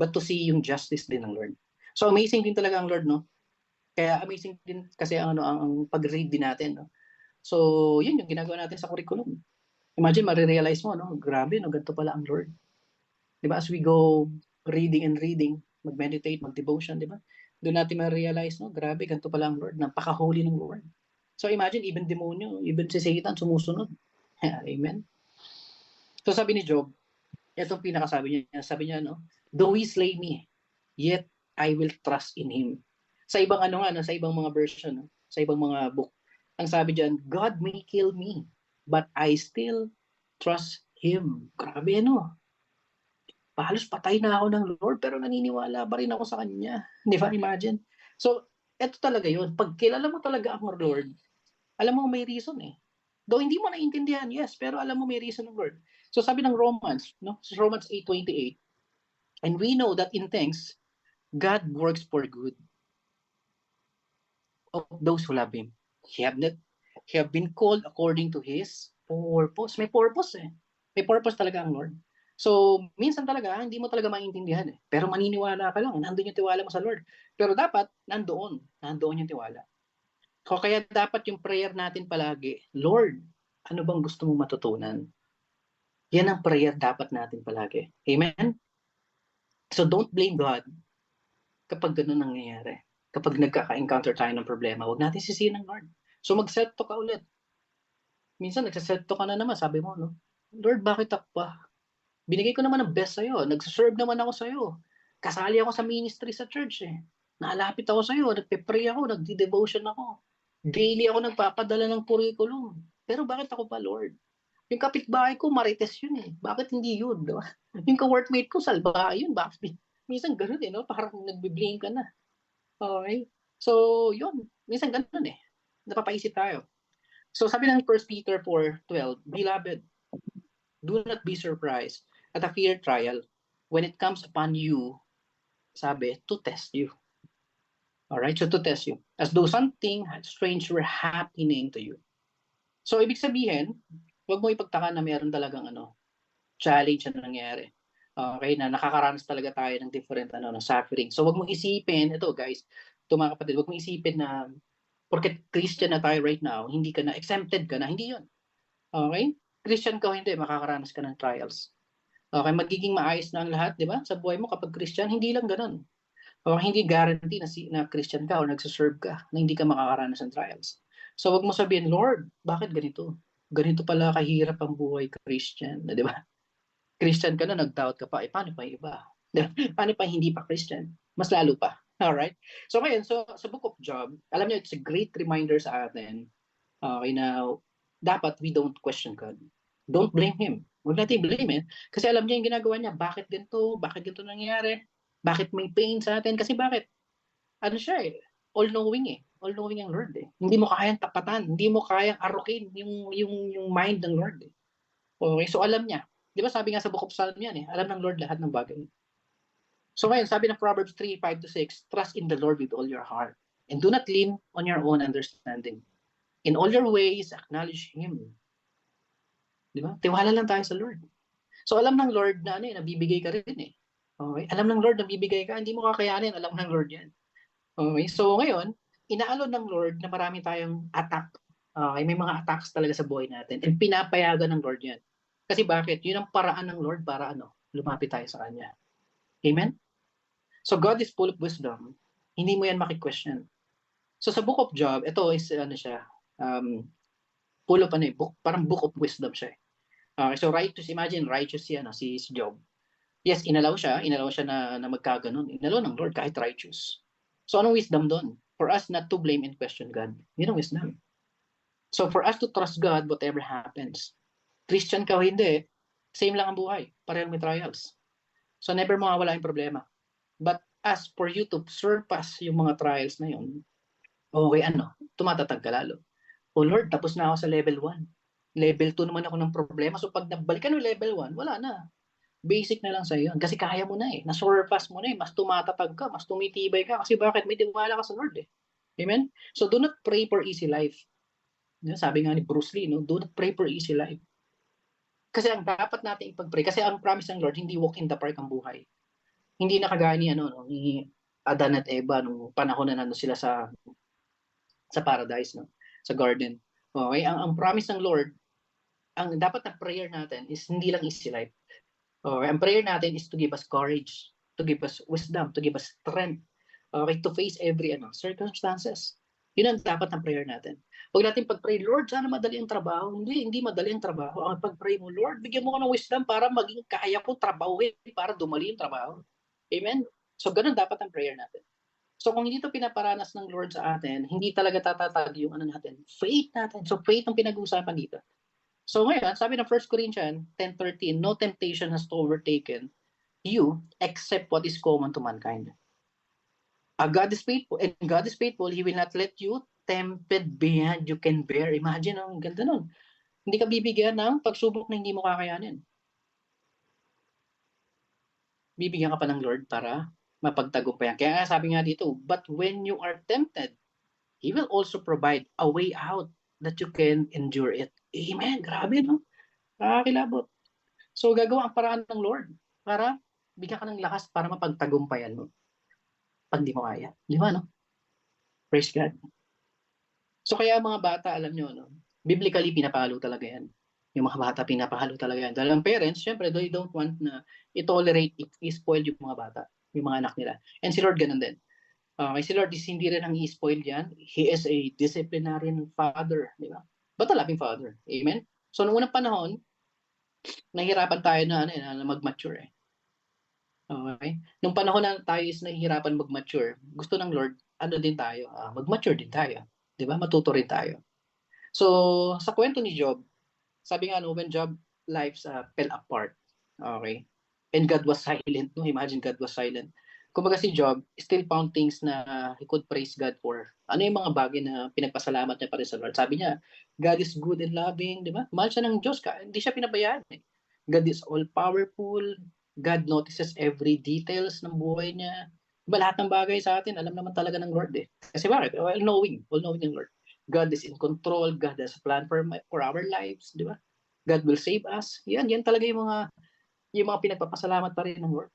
but to see yung justice din ng Lord. So amazing din talaga ang Lord, no? Kaya amazing din kasi ang pag-read din natin, no? So, yun yung ginagawa natin sa curriculum. Imagine, marirealize mo, no? Grabe, no? Ganito pala ang Lord. Di ba? As we go reading and reading, mag-meditate, mag-devotion, di ba? Doon natin ma-realize, no? Grabe, ganito pala ang Lord. Napaka-holy ng Lord. So, imagine, even demonyo, even si Satan, sumusunod. Amen? So, sabi ni Job, itong pinakasabi niya, sabi niya, no? Though he slay me, yet I will trust in him. Sa ibang sa ibang mga version, no? Sa ibang mga book, ang sabi diyan, God may kill me, but I still trust Him. Grabe Halos patay na ako ng Lord, pero naniniwala pa rin ako sa Kanya. Di ba? Imagine. So, eto talaga yun. Pag kilala mo talaga ang Lord, alam mo may reason eh. Though hindi mo naiintindihan, yes, pero alam mo may reason ng Lord. So sabi ng Romans, no? Romans 8:28, and we know that in things, God works for good of those who love Him. He have been called according to His purpose. May purpose eh. May purpose talaga ang Lord. So, minsan talaga, hindi mo talaga maintindihan eh. Pero maniniwala ka lang, nandun yung tiwala mo sa Lord. Pero dapat, nandoon yung tiwala. So, kaya dapat yung prayer natin palagi, Lord, ano bang gusto mong matutunan? Yan ang prayer dapat natin palagi. Amen? So, don't blame God kapag ganun nangyayari. Kapag nagkaka-encounter tayo ng problema, huwag natin sisihin ng Lord. So mag-set to ka ulit. Minsan nagsaset to ka na naman, sabi mo, no? Lord, bakit ako pa? Binigay ko naman ang best sa'yo. Nagsaserve naman ako sa'yo. Kasali ako sa ministry sa church eh. Naalapit ako sa'yo, nagpe-pray ako, nagdi-devotion ako. Daily ako nagpapadala ng curriculum. Pero bakit ako pa, Lord? Yung kapitbahay ko, marites yun eh. Bakit hindi yun? Diba? Yung ka-workmate ko, salba yun. Bakit? Minsan ganun eh, no? Parang nagbe-blame ka na. Okay? So, yun. Minsan ganun eh. Napapaisip tayo. So, sabi ng 1 Peter 4:12, Beloved, do not be surprised at a fair trial when it comes upon you, sabi, to test you. Alright? So, to test you. As though something strange were happening to you. So, ibig sabihin, huwag mo ipagtaka na meron talagang challenge na nangyari. Okay, na nakakaranas talaga tayo ng different suffering. So wag mo isipin, ito guys, ito mga kapatid, wag mo isipin na porque Christian na tayo right now, hindi ka na exempted ka na, hindi 'yun. Okay? Christian ka o hindi, makakaranas ka ng trials. Okay, magiging maayos na ang lahat, 'di ba? Sa buhay mo kapag Christian, hindi lang ganoon. Okay, hindi guarantee na Christian ka o nagse-serve ka na hindi ka makakaranas ng trials. So wag mo sabihin, Lord, bakit ganito? Ganito pala kahirap ang buhay Christian, 'di ba? Christian ka na, nag-doubt ka pa, paano pa yung iba? Paano pa hindi pa Christian? Mas lalo pa. Alright? So ngayon, sa Book of Job, alam niyo, it's a great reminder sa atin, okay, na dapat we don't question God. Don't blame Him. Huwag natin blame eh. Kasi alam niya yung ginagawa niya. Bakit ganito? Bakit ganito nangyayari? Bakit may pain sa atin? Kasi bakit? Ano siya eh? All-knowing eh. All-knowing ang Lord eh. Hindi mo kayang tapatan. Hindi mo kayang arukin yung mind ng Lord eh. Okay, so alam niya. Di ba sabi nga sa Book of Psalm yan eh, alam ng Lord lahat ng bagay. So ngayon, sabi ng Proverbs 3:5-6, trust in the Lord with all your heart and do not lean on your own understanding. In all your ways, acknowledge Him. Di ba? Tiwala lang tayo sa Lord. So alam ng Lord na ano eh, nabibigay ka rin eh. Okay? Alam ng Lord na bibigay ka, hindi mo kakayanin, alam ng Lord yan. Okay? So ngayon, inaalon ng Lord na marami tayong attack. Okay? May mga attacks talaga sa buhay natin. And pinapayagan ng Lord yan. Kasi bakit? Yun ang paraan ng Lord para lumapit tayo sa Kanya. Amen? So God is full of wisdom. Hindi mo yan maki-question. So sa Book of Job, ito is full of book, parang book of wisdom siya. Okay, so righteous, imagine righteous si Job. Yes, inalaw siya na magkaganon. Inalaw ng Lord kahit righteous. So anong wisdom doon? For us not to blame and question God. Yun ang wisdom. So for us to trust God whatever happens. Christian ka o hindi, same lang ang buhay. Parehong may trials. So never mawawala yung problema. But as for you to surpass yung mga trials na yun, okay, tumatatag ka lalo. Oh Lord, tapos na ako sa level 1. Level 2 naman ako ng problema. So pag nabalikan ng level 1, wala na. Basic na lang sa yun. Kasi kaya mo na eh. Na-surpass mo na eh. Mas tumatatag ka. Mas tumitibay ka. Kasi bakit? May tiwala ka sa Lord eh. Amen? So do not pray for easy life. Sabi nga ni Bruce Lee, do not pray for easy life. Kasi ang dapat natin ipag-pray, kasi ang promise ng Lord, hindi walk in the park ang buhay. Hindi na kagaya ni Adan at Eva nung panahon na nandun sila sa paradise, sa garden. Okay? Ang promise ng Lord, ang dapat na prayer natin is hindi lang easy life. Okay? Ang prayer natin is to give us courage, to give us wisdom, to give us strength, okay, to face every circumstances. Yun ang dapat ng prayer natin. Huwag natin pag-pray, Lord, sana madali ang trabaho. Hindi madali ang trabaho. Ang pag-pray mo, Lord, bigyan mo ko ng wisdom para maging kaya ko trabahuin, para dumali yung trabaho. Amen? So, ganun dapat ang prayer natin. So, kung hindi ito pinaparanas ng Lord sa atin, hindi talaga tatatag yung natin, faith natin. So, faith ang pinag-uusapan dito. So, ngayon, sabi ng 1 Corinthians 10:13, no temptation has overtaken you except what is common to mankind. God is faithful, and God is faithful, He will not let you tempted beyond you can bear. Imagine, ang ganda nun. Hindi ka bibigyan ng pagsubok na hindi mo kakayanin. Bibigyan ka pa ng Lord para mapagtagumpayan. Kaya nga sabi nga dito, but when you are tempted, He will also provide a way out that you can endure it. Amen. Grabe, no? Nakakilabot. So, gagawa ang paraan ng Lord para bigyan ka ng lakas para mapagtagumpayan mo pag di mo kaya. Di ba, no? Praise God. So, kaya mga bata, alam nyo, biblically, pinapahalo talaga yan. Yung mga bata, pinapahalo talaga yan. Dahil ang parents, syempre, they don't want na i-tolerate, i-spoil yung mga bata, yung mga anak nila. And si Lord, ganun din. Si Lord is hindi rin ang i-spoil yan. He is a disciplinarian father, di ba? But a loving father. Amen? So, noong unang panahon, nahihirapan tayo na mag-mature eh. Okay? Nung panahon na tayo is nahihirapan mag-mature, gusto ng Lord, din tayo, mag-mature din tayo. Di ba? Matuto rin tayo. So, sa kwento ni Job, sabi nga, when Job lives fell apart, okay? And God was silent, no? Imagine God was silent. Kumbaga si Job still found things na he could praise God for. Ano yung mga bagay na pinagpasalamat niya pa rin sa Lord? Sabi niya, God is good and loving, di ba? Mahal siya ng Diyos, hindi siya pinabayaan eh. God is all-powerful. God notices every details ng buhay niya. Diba, lahat ng bagay sa atin, alam naman talaga ng Lord eh. Kasi bakit? All-knowing ng Lord. God is in control. God has a plan for our lives, di ba? God will save us. Yan talaga yung mga pinagpapasalamat pa rin ng Lord.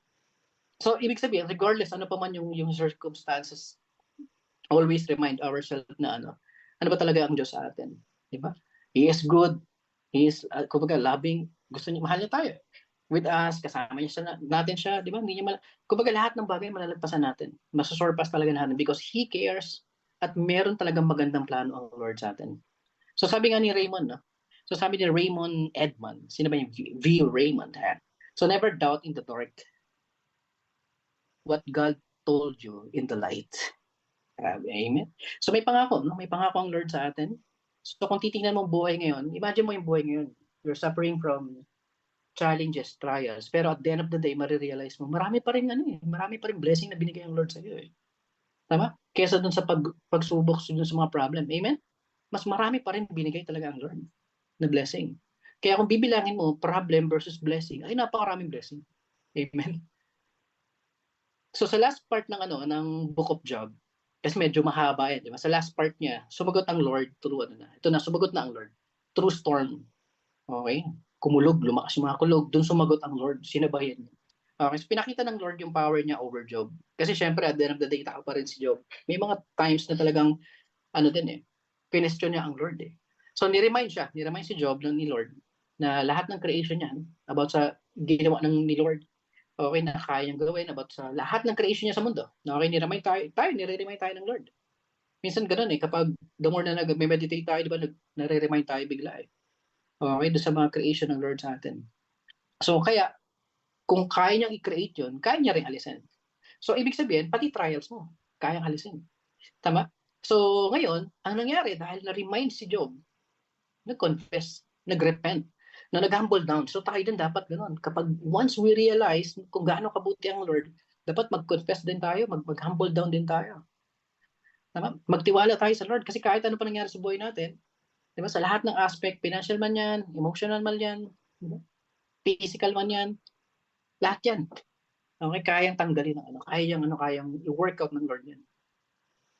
So, ibig sabihin, regardless ano pa man yung circumstances, always remind ourselves na ano ba talaga ang Diyos sa atin. Di ba? He is good. He is, kumbaga, loving. Gusto niya, mahal niya tayo. With us, kasama niya natin siya. Di ba? Kumbaga, lahat ng bagay malalagpasan natin. Masusurpass talaga natin because He cares at meron talagang magandang plano ang Lord sa atin. So, sabi nga ni Raymond, So, sabi ni Raymond Edman, sino ba yung V. Raymond? So, never doubt in the dark what God told you in the light. Amen. So may pangako, May pangako ang Lord sa atin. So kung titingnan mo ang buhay ngayon, imagine mo yung buhay ngayon. You're suffering from challenges, trials, pero at the end of the day, marirealize mo, marami pa rin blessing na binigay ang Lord sa iyo eh. Tama? Kesa dun sa pagsubok dun sa mga problem. Amen? Mas marami pa rin binigay talaga ang Lord na blessing. Kaya kung bibilangin mo, problem versus blessing, ay napakaraming blessing. Amen. So sa last part ng ng Book of Job, kasi medyo mahaba yan, di ba? Sa last part niya, sumagot ang Lord through ito na, sumagot na ang Lord. Through storm. Okay? Kumulog, lumakas yung mga kulog, doon sumagot ang Lord, sinabayan niya. Okay, so pinakita ng Lord yung power niya over Job. Kasi syempre, at the end of the day, tao pa rin si Job. May mga times na talagang, question niya ang Lord eh. So ni-remind si Job ni Lord, na lahat ng creation niya, about sa ginawa ni Lord, okay, na kaya niyang gawin, about sa lahat ng creation niya sa mundo. Okay, nire-remind tayo ng Lord. Minsan ganun eh, kapag the more na nag-meditate tayo, di ba, nare-remind tayo bigla eh. Okay, doon sa mga creation ng Lord sa atin. So kaya, kung kaya niyang i-create yun, kaya niya rin alisin. So ibig sabihin, pati trials mo, kayang alisin. Tama? So ngayon, ang nangyari, dahil na-remind si Job, nag-confess, nag-repent, na nag-humble down. So tayo din dapat ganun. Kapag once we realize kung gaano kabuti ang Lord, dapat mag-confess din tayo, mag-humble down din tayo. Tama? Magtiwala tayo sa Lord kasi kahit ano pa nangyari sa buhay natin, di ba, sa lahat ng aspect, financial man yan, emotional man yan, physical man yan, lahat yan. Okay, kayang tanggalin ng kayang i-workout ng Lord yan.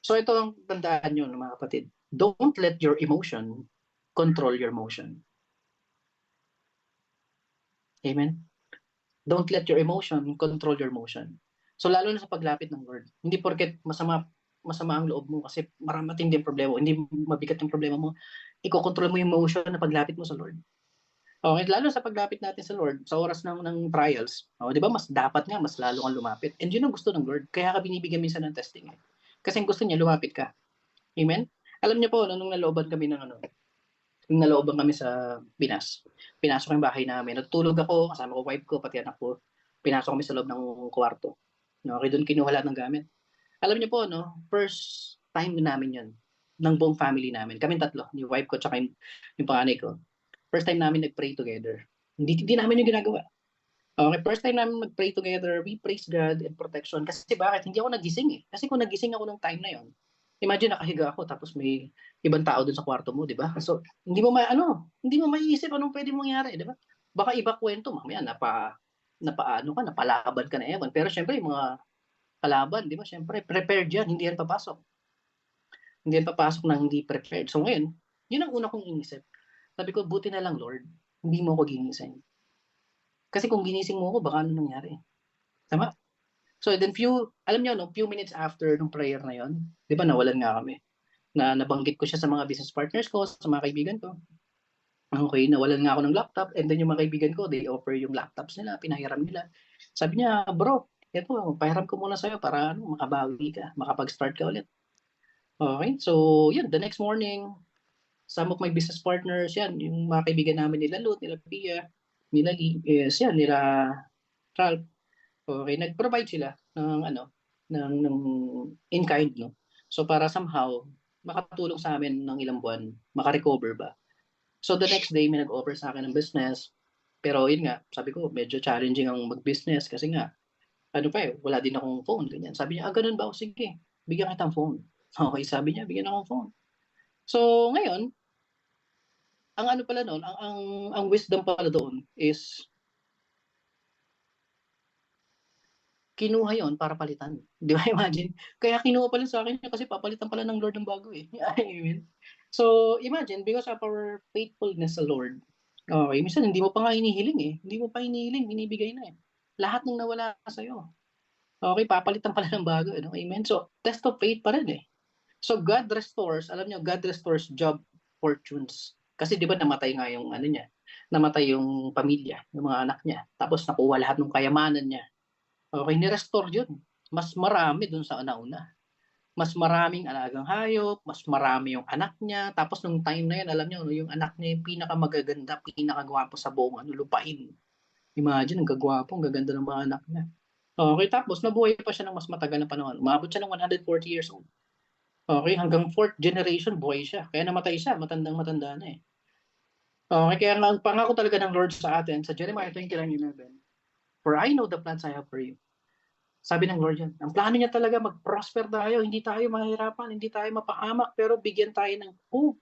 So ito ang tandaan nyo mga kapatid. Don't let your emotion control your motion. Amen? Don't let your emotion control your motion. So lalo na sa paglapit ng Lord. Hindi porket masama ang loob mo kasi matindi ang problema, hindi mabigat yung problema mo, ikokontrol mo yung motion na paglapit mo sa Lord. Okay, lalo sa paglapit natin sa Lord, sa oras ng trials, di ba, mas dapat nga, mas lalo kang lumapit. And yun ang gusto ng Lord. Kaya ka binibigyan minsan ng testing eh. Kasi gusto niya, lumapit ka. Amen? Alam niyo po, nung nalooban kami nung nalooban kami sa Pinas, pinasok yung bahay namin. Natutulog ako, kasama ko wife ko, pati anak ko. Pinasok kami sa loob ng kwarto. Okay, doon kinuha lahat ng gamit. Alam niyo po, first time namin yun, ng buong family namin. Kaming tatlo, yung wife ko, tsaka yung panganay ko. First time namin nag-pray together. Hindi namin yung ginagawa. Okay, first time namin mag-pray together, we praise God and protection. Kasi bakit? Hindi ako nagising eh. Kasi kung nagising ako ng time na yon, imagine nakahiga ako tapos may ibang tao dun sa kwarto mo, di ba? So, hindi mo maiisip anong pwede mangyari, di ba? Baka iba kwento, mamaya napalaban ka na ewan. Pero syempre, yung mga kalaban, di ba? Syempre, prepared yan, hindi yan papasok. Hindi yan papasok na hindi prepared. So ngayon, yun ang una kong inisip. Sabi ko, buti na lang Lord, hindi mo ako ginising. Kasi kung ginising mo ako, baka ano nangyari. Tama? So then alam niyo, few minutes after nung prayer na yon, di ba nawalan nga kami. Nabanggit ko siya sa mga business partners ko, sa mga kaibigan ko. Okay, nawalan nga ako ng laptop and then yung mga kaibigan ko, they offer yung laptops nila, pinahiram nila. Sabi niya, bro, eto, pahiram ko muna sa'yo para makabawi ka, makapag-start ka ulit. Okay, so yun, the next morning, some of my business partners, yan, yung mga kaibigan namin nila Lut, nila Pia, nila Lee, is yan, nila Ralph. Okay, nag-provide sila ng in-kind, no? So para somehow, makatulong sa amin ng ilang buwan, makarecover ba. So the next day, may nag-offer sa akin ng business. Pero yun nga, sabi ko, medyo challenging ang mag-business kasi nga, wala din akong phone, ganyan. Sabi niya, ganun ba? Sige, bigyan kita ng phone. Okay, sabi niya, bigyan akong phone. So ngayon, ang pala noon, ang wisdom pala doon is kinuha yon para palitan. Di ba, imagine? Kaya kinuha pala sa akin kasi papalitan pala ng Lord ng bago eh. Amen. So, imagine, because of our faithfulness sa Lord, okay, minsan hindi mo pa nga hinihiling eh. Hindi mo pa hinihiling, binibigay na eh. Lahat ng nawala sa'yo. Okay, papalitan pala ng bago. Eh, no? Amen. So, test of faith pa rin eh. So, God restores, alam niyo, God restores job fortunes. Kasi di ba namatay nga yung niya, namatay yung pamilya, yung mga anak niya. Tapos nakuha lahat ng kayamanan niya. Okay, ni-restore yun. Mas marami dun sa nauna. Mas maraming alagang hayop, mas marami yung anak niya. Tapos nung time na yun, alam niyo, yung anak niya yung pinakamagaganda, pinakagwapo sa buong lupain. Imagine, ang gagwapo, ang gaganda ng mga anak niya. Okay, tapos nabuhay pa siya ng mas matagal na panahon. Umabot siya ng 140 years old. Okay, hanggang 4th generation, buhay siya. Kaya namatay siya, matandang-matanda na eh. Okay, kaya ang pangako talaga ng Lord sa atin, sa Jeremiah 29:11, "For I know the plans I have for you." Sabi ng Lord yan. Ang plano niya talaga, mag-prosper tayo, hindi tayo mahirapan, hindi tayo mapahamak, pero bigyan tayo ng hope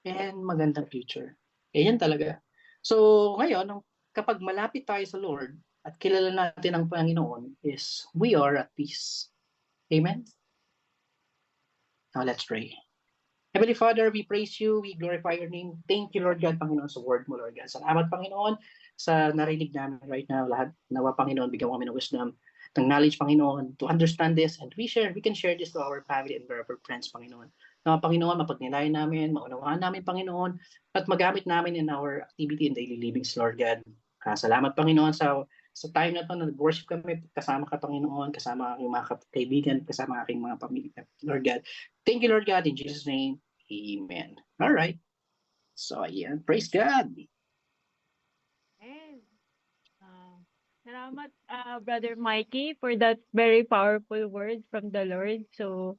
and magandang future. Yan talaga. So, ngayon, kapag malapit tayo sa Lord at kilala natin ang Panginoon is we are at peace. Amen? Now, let's pray. Heavenly Father, we praise you, we glorify your name. Thank you, Lord God, Panginoon, sa word mo, Lord God. Salamat, Panginoon, sa narinig namin right now. Lahat, nawa, Panginoon, bigyan mo kami ng wisdom, ng knowledge, Panginoon, to understand this, and we can share this to our family and our friends, Panginoon. Nawa, Panginoon, mapagnilayan namin, maunawaan namin, Panginoon, at magamit namin in our activity and daily livings, Lord God. Salamat, Panginoon, sa time na to, na nag-worship kami, kasama ka, Panginoon, kasama aking mga kaibigan, kasama aking mga pamilya, Lord God. Thank you, Lord God, in Jesus' name. Amen. All right. So, ayan. Praise God. And, salamat, Brother Mikey, for that very powerful word from the Lord. So,